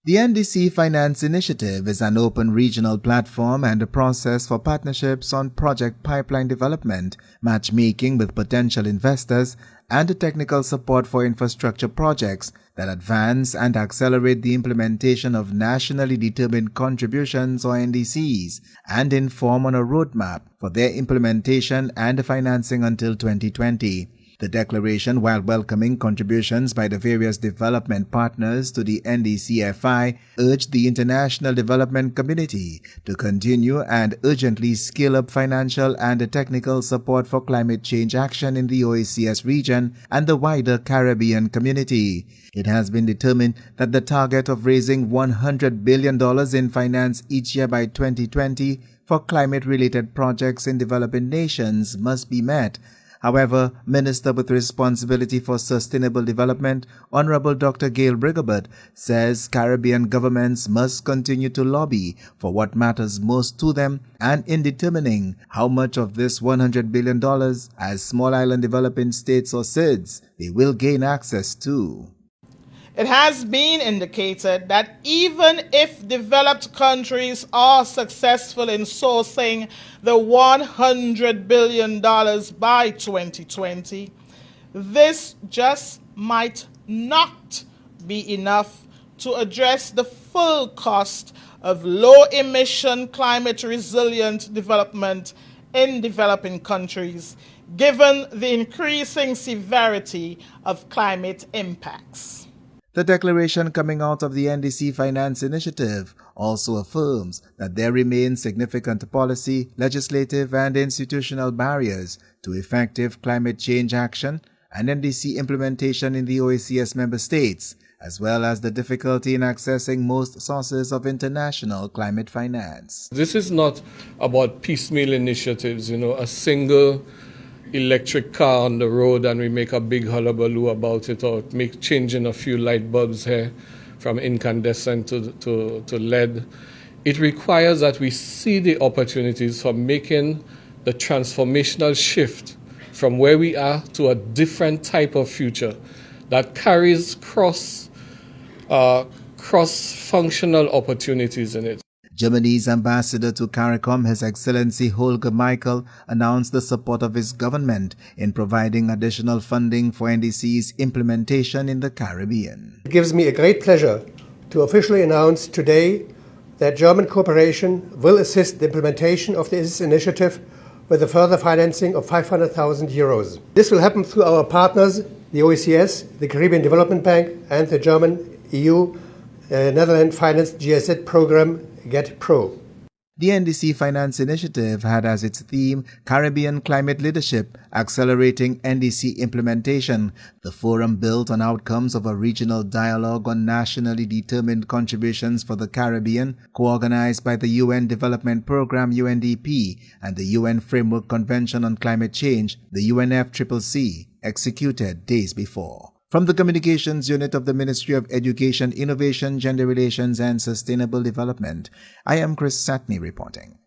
The NDC Finance Initiative is an open regional platform and a process for partnerships on project pipeline development, matchmaking with potential investors, and technical support for infrastructure projects that advance and accelerate the implementation of nationally determined contributions or NDCs and inform on a roadmap for their implementation and financing until 2020. The declaration, while welcoming contributions by the various development partners to the NDCFI, urged the international development community to continue and urgently scale up financial and technical support for climate change action in the OECS region and the wider Caribbean community. It has been determined that the target of raising $100 billion in finance each year by 2020 for climate-related projects in developing nations must be met. However, Minister with responsibility for sustainable development, Honorable Dr. Gail Brigabert, says Caribbean governments must continue to lobby for what matters most to them and in determining how much of this $100 billion as small island developing states or SIDS they will gain access to. It has been indicated that even if developed countries are successful in sourcing the $100 billion by 2020, this just might not be enough to address the full cost of low-emission, climate-resilient development in developing countries, given the increasing severity of climate impacts. The declaration coming out of the NDC Finance Initiative also affirms that there remain significant policy, legislative, and institutional barriers to effective climate change action and NDC implementation in the OECS member states, as well as the difficulty in accessing most sources of international climate finance. This is not about piecemeal initiatives, a single electric car on the road and we make a big hullabaloo about it, or changing a few light bulbs here from incandescent to LED. It requires that we see the opportunities for making the transformational shift from where we are to a different type of future that carries cross-functional opportunities in it. Germany's ambassador to CARICOM, His Excellency Holger Michael, announced the support of his government in providing additional funding for NDC's implementation in the Caribbean. It gives me a great pleasure to officially announce today that German cooperation will assist the implementation of this initiative with a further financing of €500,000. This will happen through our partners, the OECS, the Caribbean Development Bank, and the German EU Netherlands Finance GSZ program, Get Pro. The NDC Finance Initiative had as its theme Caribbean Climate Leadership, Accelerating NDC Implementation. The forum built on outcomes of a regional dialogue on nationally determined contributions for the Caribbean, co-organized by the UN Development Programme UNDP and the UN Framework Convention on Climate Change, the UNFCCC, executed days before. From the Communications Unit of the Ministry of Education, Innovation, Gender Relations and Sustainable Development, I am Chris Satney reporting.